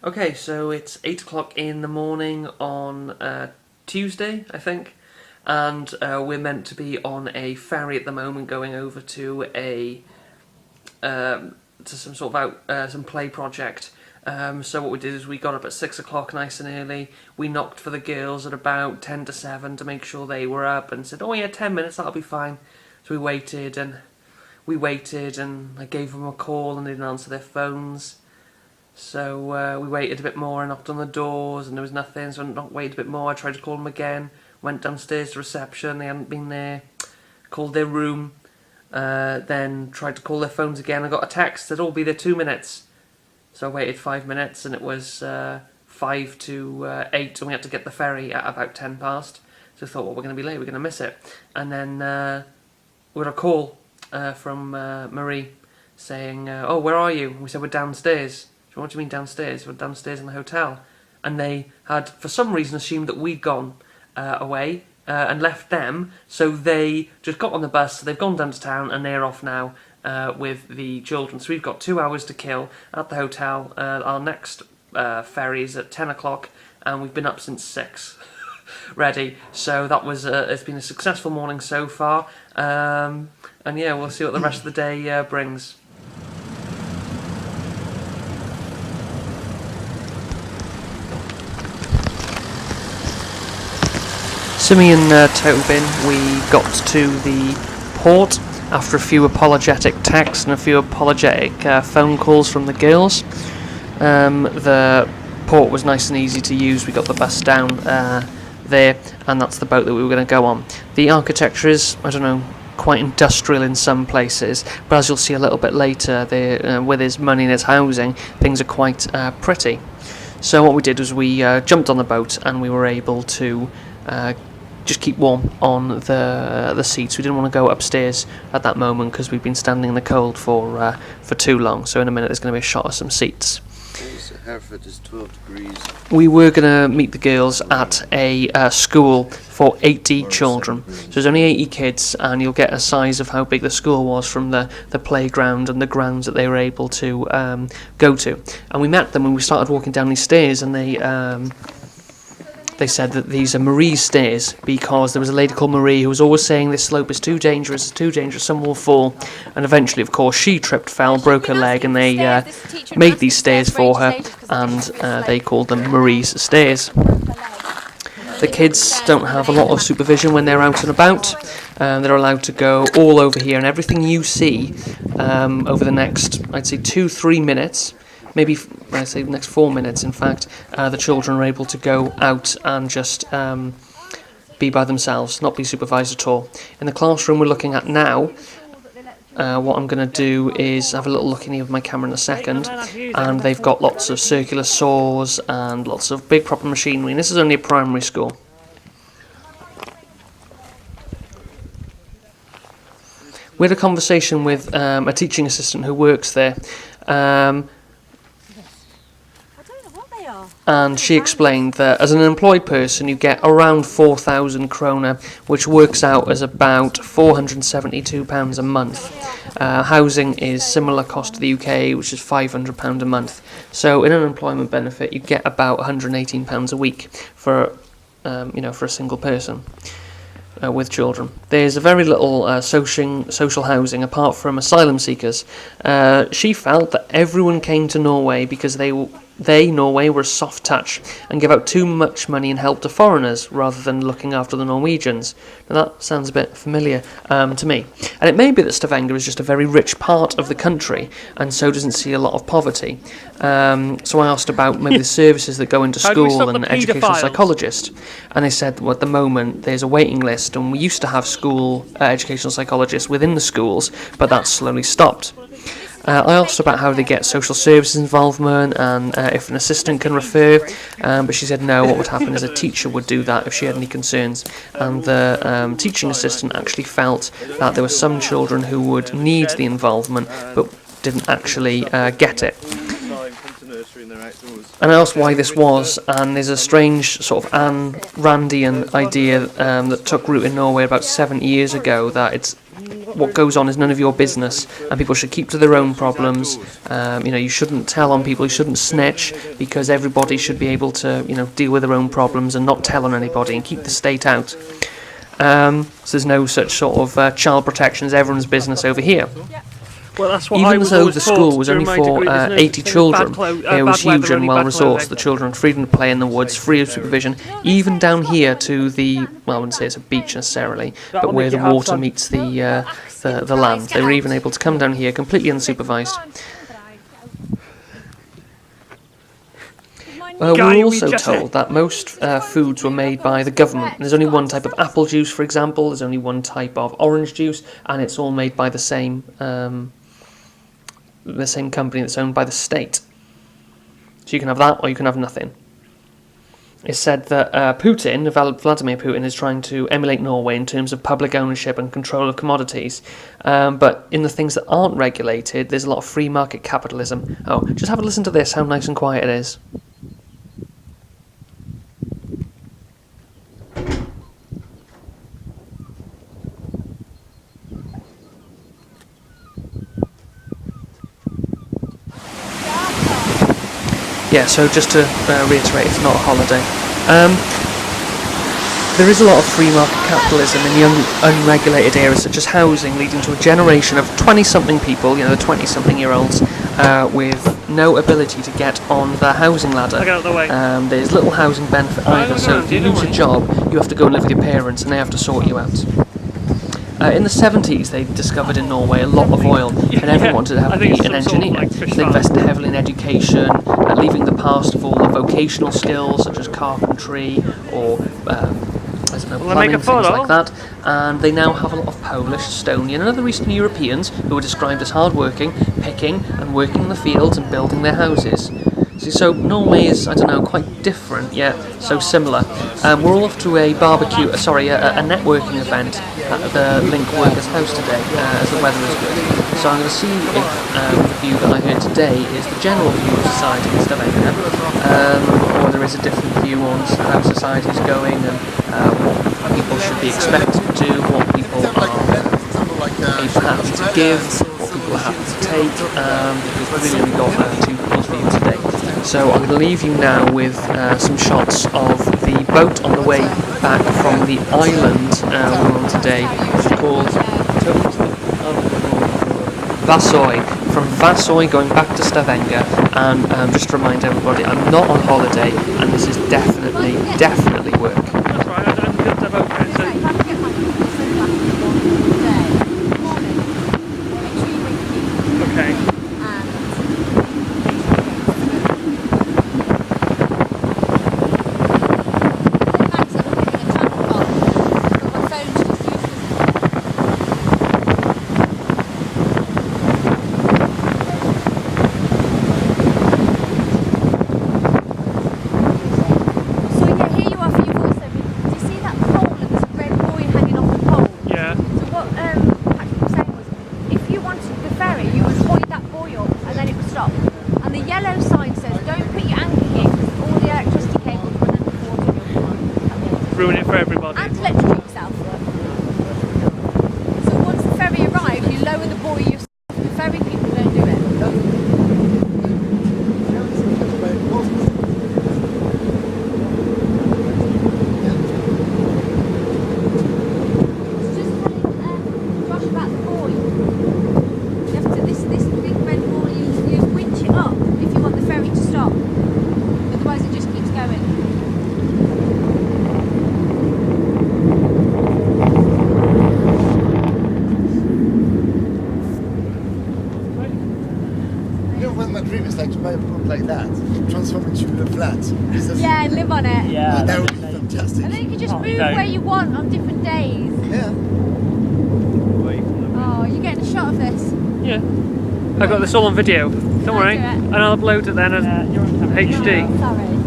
Okay, so it's 8 o'clock in the morning on Tuesday, I think, and we're meant to be on a ferry at the moment going over to some sort of some play project. So what we did is we got up at 6 o'clock nice and early. We knocked for the girls at about 10 to 7 to make sure they were up and said, oh yeah, 10 minutes, that'll be fine. So we waited and I gave them a call and they didn't answer their phones. So we waited a bit more and knocked on the doors and there was nothing, so I waited a bit more. I tried to call them again, went downstairs to reception, they hadn't been there, called their room, then tried to call their phones again. I got a text that will be there 2 minutes. So I waited 5 minutes and it was 5 to 8 and we had to get the ferry at about 10 past. So I thought, well, we're going to be late, we're going to miss it. And then we got a call from Marie saying, oh, where are you? And we said, we're downstairs. What do you mean downstairs? We're downstairs in the hotel. And they had, for some reason, assumed that we'd gone away and left them. So they just got on the bus, so they've gone down to town and they're off now with the children. So we've got 2 hours to kill at the hotel. Our next ferry is at 10 o'clock and we've been up since 6 ready. So that was it's been a successful morning so far. And yeah, we'll see what the rest of the day brings. Simi and Tobin, we got to the port after a few apologetic texts and a few apologetic phone calls from the girls. The port was nice and easy to use. We got the bus down there, and that's the boat that we were going to go on. The architecture is, I don't know, quite industrial in some places, but as you'll see a little bit later, with his money and his housing, things are quite pretty. So what we did was we jumped on the boat and we were able to just keep warm on the seats. We didn't want to go upstairs at that moment because we've been standing in the cold for too long. So in a minute there's going to be a shot of some seats. Hereford is 12 degrees. We were going to meet the girls at a school for 80 children. So there's only 80 kids, and you'll get a size of how big the school was from the playground and the grounds that they were able to go to. And we met them when we started walking down these stairs, and they said that these are Marie's stairs because there was a lady called Marie who was always saying this slope is too dangerous, someone will fall. And eventually, of course, she tripped, fell, broke her leg, and they made these stairs for her, and they called them Marie's stairs. The kids don't have a lot of supervision when they're out and about. They're allowed to go all over here, and everything you see over the next, I'd say, 2-3 minutes, maybe I'd say the next 4 minutes, in fact, the children are able to go out and just be by themselves, not be supervised at all. In the classroom we're looking at now, what I'm going to do is have a little look in here with my camera in a second, and they've got lots of circular saws and lots of big proper machinery, and this is only a primary school. We had a conversation with a teaching assistant who works there, and she explained that as an employed person you get around 4,000 krona, which works out as about £472 a month. Housing is similar cost to the UK, which is £500 a month. So in an employment benefit you get about £118 a week for for a single person with children. There's a very little social housing apart from asylum seekers. She felt that everyone came to Norway because Norway, were a soft touch and give out too much money and help to foreigners rather than looking after the Norwegians. Now that sounds a bit familiar to me. And it may be that Stavanger is just a very rich part of the country and so doesn't see a lot of poverty. So I asked about maybe the services that go into school and educational psychologist. And they said, well, at the moment there's a waiting list, and we used to have school educational psychologists within the schools, but that's slowly stopped. I asked about how they get social services involvement and if an assistant can refer, but she said no, what would happen is a teacher would do that if she had any concerns. And the teaching assistant actually felt that there were some children who would need the involvement but didn't actually get it. And I asked why this was, and there's a strange sort of Ayn Randian idea that took root in Norway about 70 years ago, that it's what goes on is none of your business, and people should keep to their own problems. You shouldn't tell on people, you shouldn't snitch, because everybody should be able to, deal with their own problems and not tell on anybody and keep the state out. So there's no such sort of child protection as everyone's business over here. Well, that's what Even though the school was only for 80 children, it was huge and well resourced. The children had freedom to play in the woods, free of supervision, even down here to the, well, I wouldn't say it's a beach necessarily, but where the water meets the land. They were even able to come down here completely unsupervised. We were also told that most foods were made by the government. There's only one type of apple juice, for example, there's only one type of orange juice, and it's all made by the same company that's owned by the state. So you can have that or you can have nothing. It's said that Vladimir Putin is trying to emulate Norway in terms of public ownership and control of commodities, but in the things that aren't regulated, there's a lot of free market capitalism. Oh, just have a listen to this, how nice and quiet it is. Yeah, so just to reiterate, it's not a holiday. There is a lot of free market capitalism in the unregulated areas, such as housing, leading to a generation of 20-something people, the 20-something-year-olds, with no ability to get on the housing ladder. Get out of the way. There's little housing benefit either, so if you lose your job, you have to go and live with your parents, and they have to sort you out. In the 70s, they discovered in Norway a lot of oil, and everyone wanted to be an engineer. So they invested heavily in education, leaving the past for vocational skills such as carpentry or plumbing, things like that. And they now have a lot of Polish, Estonian, and other Eastern Europeans who are described as hard-working, picking and working in the fields and building their houses. So Norway is, quite different, yet so similar. We're all off to a networking event at the Link Workers' House today, as the weather is good. So I'm going to see if the view that I heard today is the general view of society in Stavanger, or there is a different view on how society is going and what people should be expected to do, what people are happy to give, what people are happy to take, because really we got two people's view today. So I'm going to leave you now with some shots of the boat on the way back from the island we're on today, which is called Vasoy. From Vasoy going back to Stavanger, and just to remind everybody, I'm not on holiday, and this is definitely work. That's right, I don't have a boat. Okay. Ruin it for everybody. And electrocute yourself. So once the ferry arrives, you lower the buoy yourself. The ferry people don't do it. It's just telling Josh about the buoy. You have to, this big red buoy, you winch it up if you want the ferry to stop. Otherwise it just keeps going. My dream is like to buy a boat like that, transform it into a flat. Yeah, and live on it. Yeah, that would be fantastic. And then you can just move where you want on different days. Yeah. Oh, you're getting a shot of this. Yeah. I got this all on video. Don't worry. And I'll upload it then as HD. Sorry.